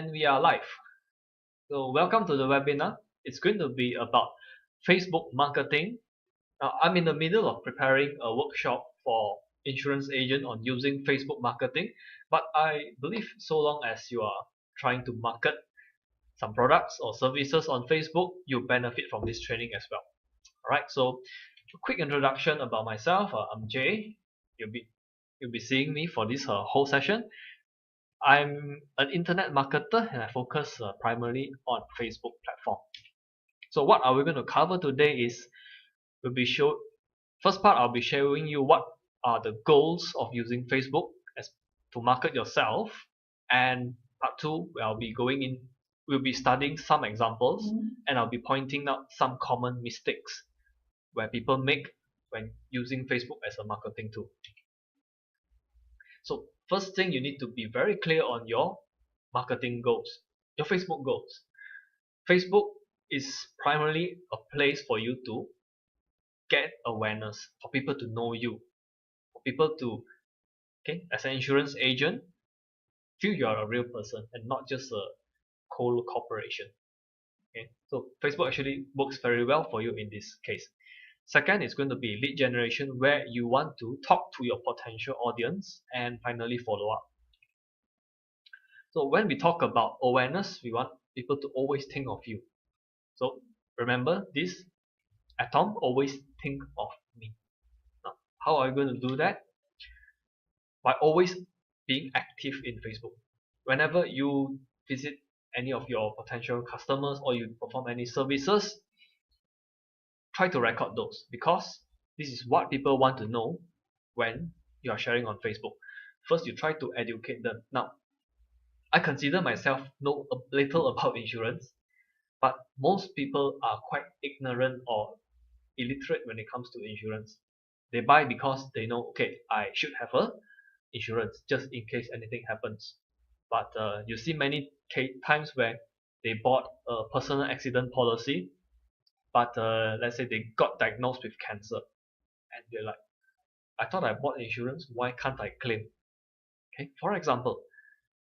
And we are live. So welcome to the webinar. It's going to be about Facebook marketing. Now, I'm in the middle of preparing a workshop for insurance agent on using Facebook marketing, but I believe so long as you are trying to market some products or services on Facebook, you benefit from this training as well. Alright, so a quick introduction about myself. I'm Jay. You'll be seeing me for this whole session. I'm an internet marketer and I focus primarily on Facebook platform. So what are we going to cover today is first part I'll be showing you what are the goals of using Facebook as to market yourself, and part two we'll be studying some examples and I'll be pointing out some common mistakes where people make when using Facebook as a marketing tool. So first thing, you need to be very clear on your marketing goals, your Facebook goals. Facebook is primarily a place for you to get awareness, for people to know you, for people to, okay, as an insurance agent, feel you are a real person and not just a cold corporation. Okay, so Facebook actually works very well for you in this case. Second is going to be lead generation, where you want to talk to your potential audience, and finally follow up. So when we talk about awareness, we want people to always think of you. So remember this, Atom, always think of me. Now, how are you going to do that? By always being active in Facebook. Whenever you visit any of your potential customers or you perform any services, try to record those, because this is what people want to know when you are sharing on Facebook. First, you try to educate them. Now, I consider myself know a little about insurance, but most people are quite ignorant or illiterate when it comes to insurance. They buy because they know, okay, I should have a insurance just in case anything happens. But you see many times where they bought a personal accident policy, but let's say they got diagnosed with cancer, and they're like, I thought I bought insurance, why can't I claim? Okay, for example,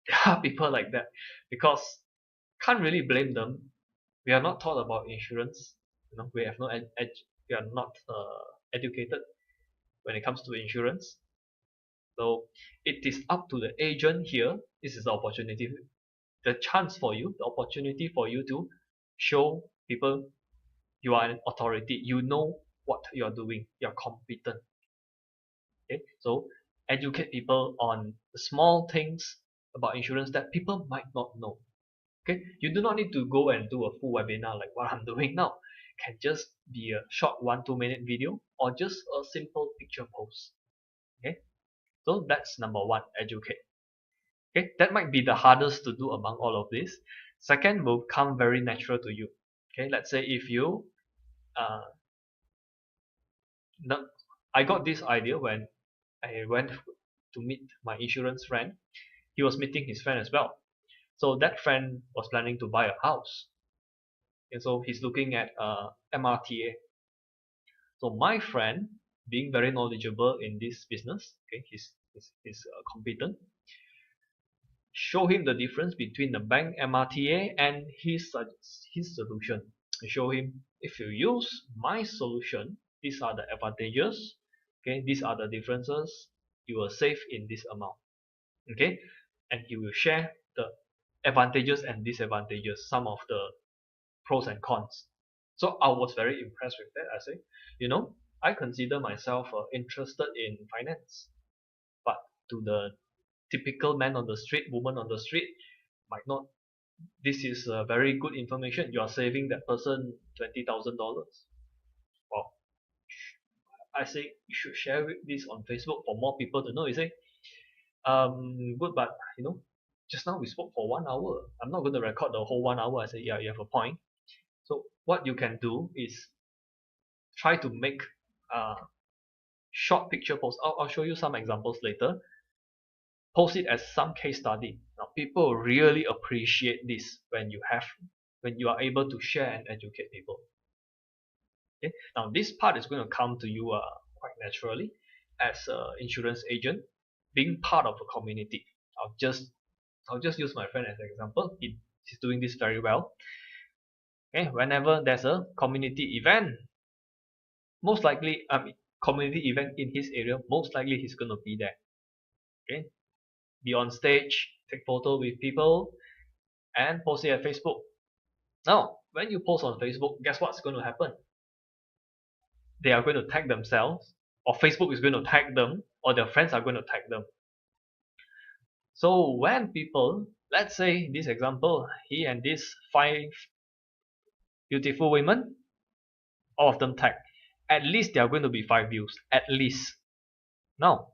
there are people like that, because can't really blame them. We are not taught about insurance. We have no we are not educated when it comes to insurance. So it is up to the agent here. This is the opportunity, the chance for you, the opportunity for you to show people you are an authority. You know what you are doing. You are competent. Okay, so educate people on the small things about insurance that people might not know. Okay, you do not need to go and do a full webinar like what I'm doing now. It can just be a short 1-2 minute video or just a simple picture post. Okay, so that's number one, educate. Okay, that might be the hardest to do among all of this. Second will come very natural to you. Okay, let's say if you uh, I got this idea when I went to meet my insurance friend. He was meeting his friend as well. So that friend was planning to buy a house, and so he's looking at MRTA. So my friend, being very knowledgeable in this business, okay, he's competent, show him the difference between the bank MRTA and his solution. I show him, if you use my solution, these are the advantages, okay, these are the differences, you will save in this amount, okay, and he will share the advantages and disadvantages, some of the pros and cons. So I was very impressed with that. I say, I consider myself interested in finance, but to the typical man on the street, woman on the street, might not. This is very good information. You are saving that person $20,000. Well, I say you should share this on Facebook for more people to know. You say, good, but just now we spoke for 1 hour. I'm not going to record the whole 1 hour. I say, yeah, you have a point. So what you can do is try to make short picture posts. I'll show you some examples later. Post it as some case study. Now people really appreciate this when you are able to share and educate people. Okay. Now this part is going to come to you quite naturally as an insurance agent, being part of a community. I'll just I'll just use my friend as an example. He's doing this very well. Okay, whenever there's a community event, most likely, community event in his area, most likely he's gonna be there. Okay, be on stage, take photo with people, and post it at Facebook. Now, when you post on Facebook, guess what's going to happen? They are going to tag themselves, or Facebook is going to tag them, or their friends are going to tag them. So when people, let's say this example, he and these 5 beautiful women, all of them tag, at least there are going to be 5 views, at least. Now,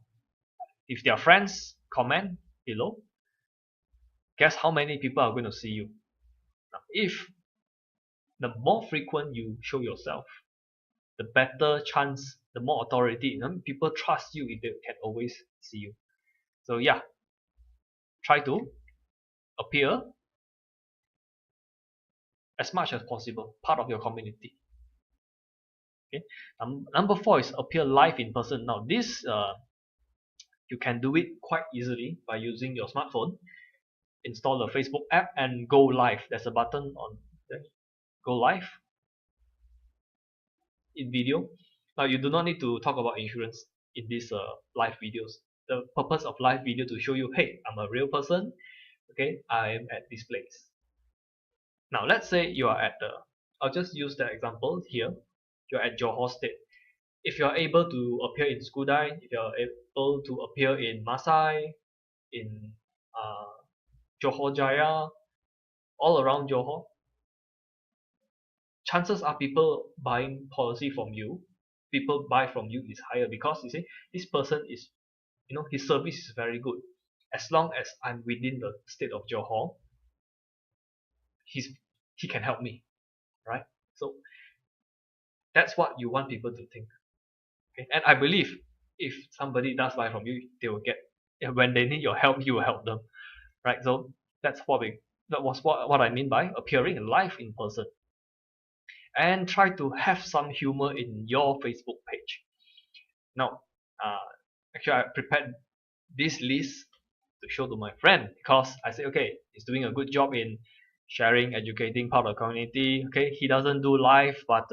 if their friends comment below, guess how many people are going to see you? Now, if the more frequent you show yourself, the better chance, the more authority, people trust you if they can always see you. So yeah, try to appear as much as possible, part of your community. Okay. Number 4 is appear live in person. Now this you can do it quite easily by using your smartphone. Install the Facebook app and go live. There's a button on there. Go live in video. Now you do not need to talk about insurance in these live videos. The purpose of live video to show you, hey, I'm a real person. Okay, I am at this place. Now let's say you are at I'll just use the example here. You're at Johor State. If you're able to appear in Skudai, if you're able to appear in Masai, in Johor Jaya, all around Johor, chances are people buying policy from you, people buy from you is higher because you see this person is, his service is very good. As long as I'm within the state of Johor, he can help me, right? So that's what you want people to think. Okay? And I believe if somebody does buy from you, they will get, when they need your help, you will help them, right? So that was what I mean by appearing live in person. And try to have some humor in your Facebook page. Now, actually I prepared this list to show to my friend because I said, okay, he's doing a good job in sharing, educating part of the community. Okay, he doesn't do live, but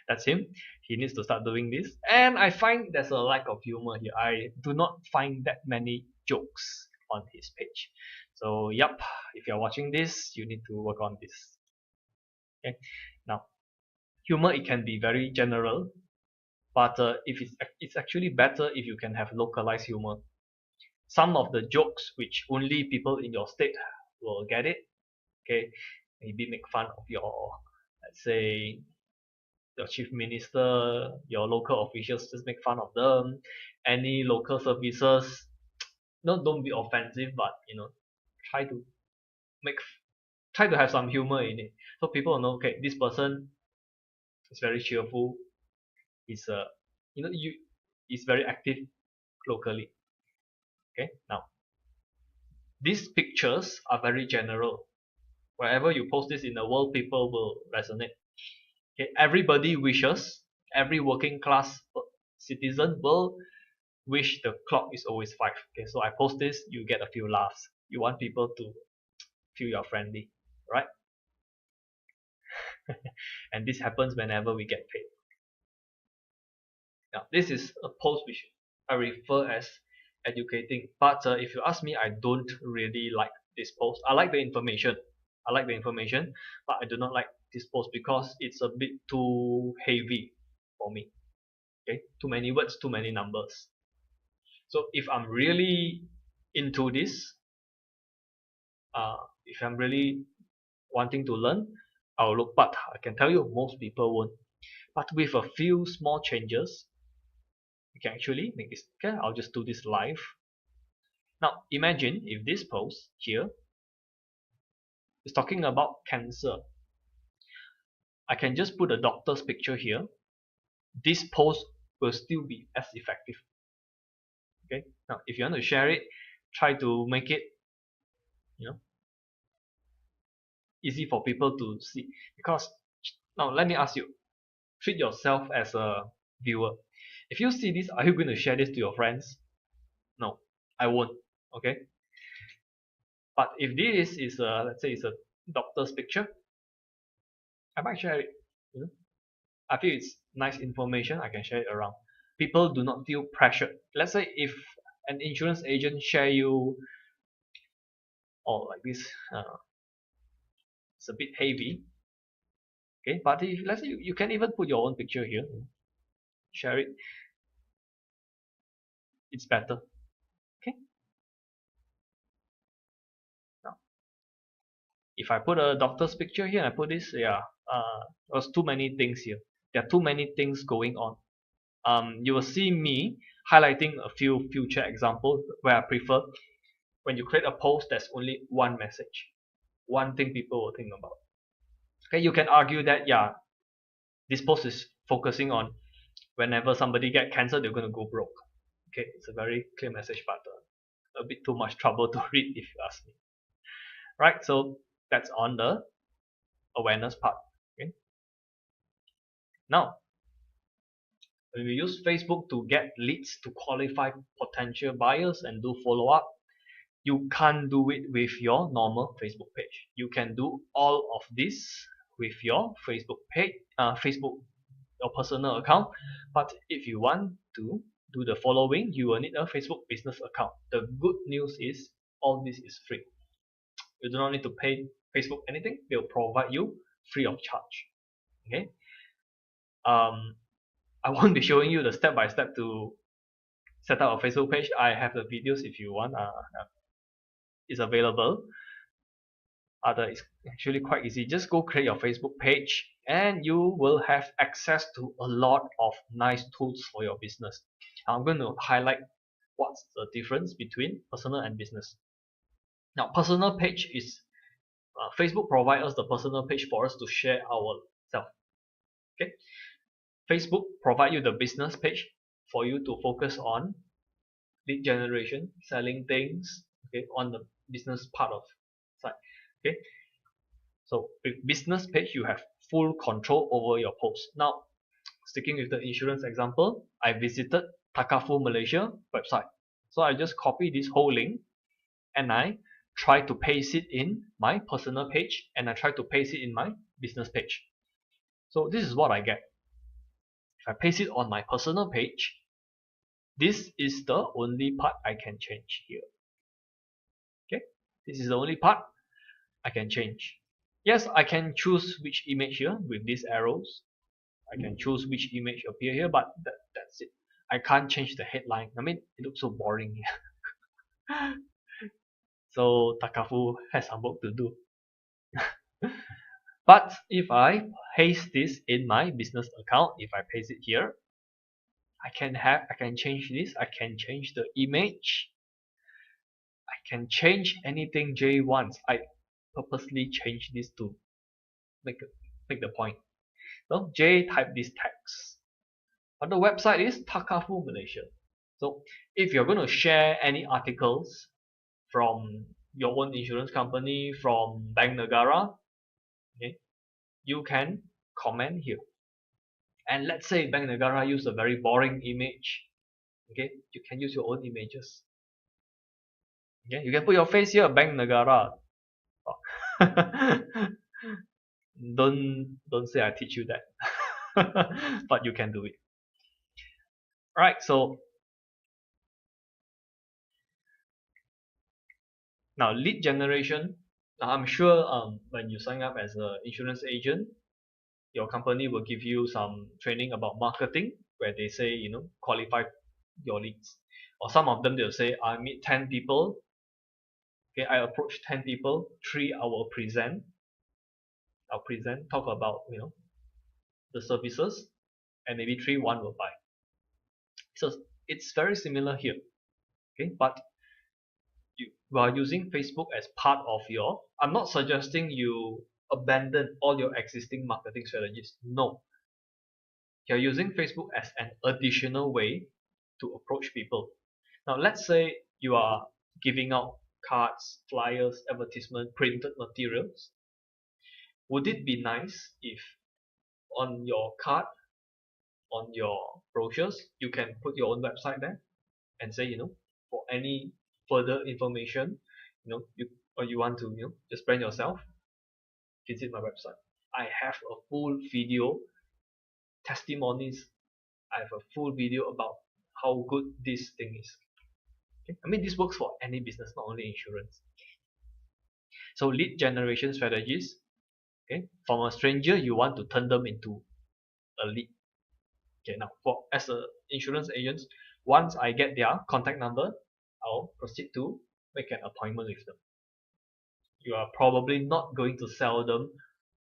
that's him. He needs to start doing this. And I find there's a lack of humor here. I do not find that many jokes on his page. So yep, if you're watching this, you need to work on this. Okay, now humor, it can be very general, but if it's actually better if you can have localized humor. Some of the jokes which only people in your state will get it. Okay, maybe make fun of your, let's say, your chief minister, your local officials, just make fun of them. Any local services, no, don't be offensive, but try to make, try to have some humor in it, so people know, okay, this person is very cheerful. He's is very active locally. Okay, now these pictures are very general. Wherever you post this in the world, people will resonate. Okay, everybody wishes, every working class citizen will wish the clock is always 5. Okay, so I post this, you get a few laughs. You want people to feel you're friendly, right? And this happens whenever we get paid. Now, this is a post which I refer as educating, but if you ask me, I don't really like this post. I like the information. But I do not like this post because it's a bit too heavy for me. Okay, too many words, too many numbers. So if I'm really into this, if I'm really wanting to learn, I'll look. But I can tell you, most people won't. But with a few small changes, you can actually make this. Okay, I'll just do this live. Now imagine if this post here is talking about cancer. I can just put a doctor's picture here. This post will still be as effective. Okay, now if you want to share it, try to make it easy for people to see. Because now let me ask you, treat yourself as a viewer. If you see this, are you going to share this to your friends? No, I won't. Okay, but if this is a, let's say it's a doctor's picture, I might share it. You know, I feel it's nice information. I can share it around. People do not feel pressured. Let's say if an insurance agent share you, or like this, it's a bit heavy. Okay, but if let's say you can even put your own picture here, share it. It's better. Okay. Now, if I put a doctor's picture here and I put this, yeah, there's too many things here. There are too many things going on. You will see me highlighting a few future examples where I prefer when you create a post, there's only one message, one thing people will think about. Okay, you can argue that yeah, this post is focusing on whenever somebody get cancer, they're going to go broke. Okay, it's a very clear message, but a bit too much trouble to read if you ask me. Right, so that's on the awareness part. Okay, now when we use Facebook to get leads to qualify potential buyers and do follow up, you can't do it with your normal Facebook page. You can do all of this with your Facebook page, your personal account. But if you want to do the following, you will need a Facebook business account. The good news is all this is free. You do not need to pay Facebook anything. They'll provide you free of charge. Okay. I won't be showing you the step by step to set up a Facebook page. I have the videos if you want. It's available. It's actually quite easy. Just go create your Facebook page and you will have access to a lot of nice tools for your business. I'm going to highlight what's the difference between personal and business. Now, personal page is Facebook provides us the personal page for us to share ourselves. Okay, Facebook provide you the business page for you to focus on lead generation, selling things. Okay, on the business part of side. Okay, so with business page, you have full control over your post. Now, sticking with the insurance example, I visited Takaful Malaysia website. So I just copy this whole link and I try to paste it in my personal page and I try to paste it in my business page. So this is what I get. If I paste it on my personal page, this is the only part I can change here. Okay, this is the only part I can change. Yes, I can choose which image here with these arrows. I can choose which image appear here, but that's it. I can't change the headline. I mean, it looks so boring here. So Takafu has some work to do. But if I paste this in my business account, if I paste it here, I can change this. I can change the image. I can change anything Jay wants. I purposely change this to make make the point. So Jay type this text. But the website is Takafu Malaysia. So if you're going to share any articles from your own insurance company, from Bank Negara, okay, you can comment here. And let's say Bank Negara use a very boring image, okay, you can use your own images. Okay, you can put your face here, Bank Negara. Oh. don't say I teach you that, but you can do it. All right, so now lead generation. Now I'm sure when you sign up as an insurance agent, your company will give you some training about marketing where they say, you know, qualify your leads. Or some of them they'll say, I meet 10 people. Okay, I approach 10 people, 3 I will present. I'll present, talk about, you know, the services, and maybe 3 1 will buy. So it's very similar here. Okay, but you are using Facebook as part of your, I'm not suggesting you abandon all your existing marketing strategies. No. You're using Facebook as an additional way to approach people. Now let's say you are giving out cards, flyers, advertisement, printed materials. Would it be nice if on your card, on your brochures, you can put your own website there and say, you know, for any further information, you want to just brand yourself, visit my website. I have a full video testimonies. I have a full video about how good this thing is. Okay? I mean, this works for any business, not only insurance. So lead generation strategies. Okay, from a stranger, you want to turn them into a lead. Okay, now as an insurance agent, once I get their contact number, I'll proceed to make an appointment with them. You are probably not going to sell them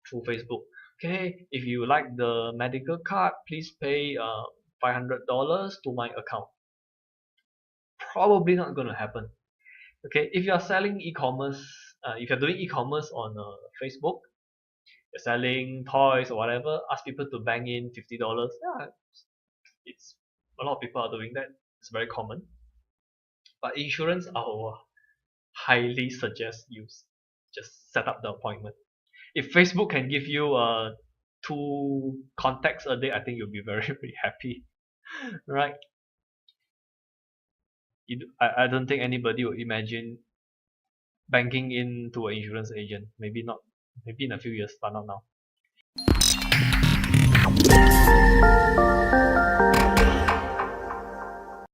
through Facebook. Okay, if you like the medical card, please pay $500 to my account. Probably not going to happen. Okay, if you are selling e-commerce, if you're doing e-commerce on Facebook, you're selling toys or whatever, ask people to bank in $50. Yeah, it's a lot of people are doing that. It's very common. But insurance, I will highly suggest you just set up the appointment. If Facebook can give you 2 contacts a day, I think you'll be very, very happy, right? I don't think anybody would imagine banking into an insurance agent. Maybe not. Maybe in a few years, but not now.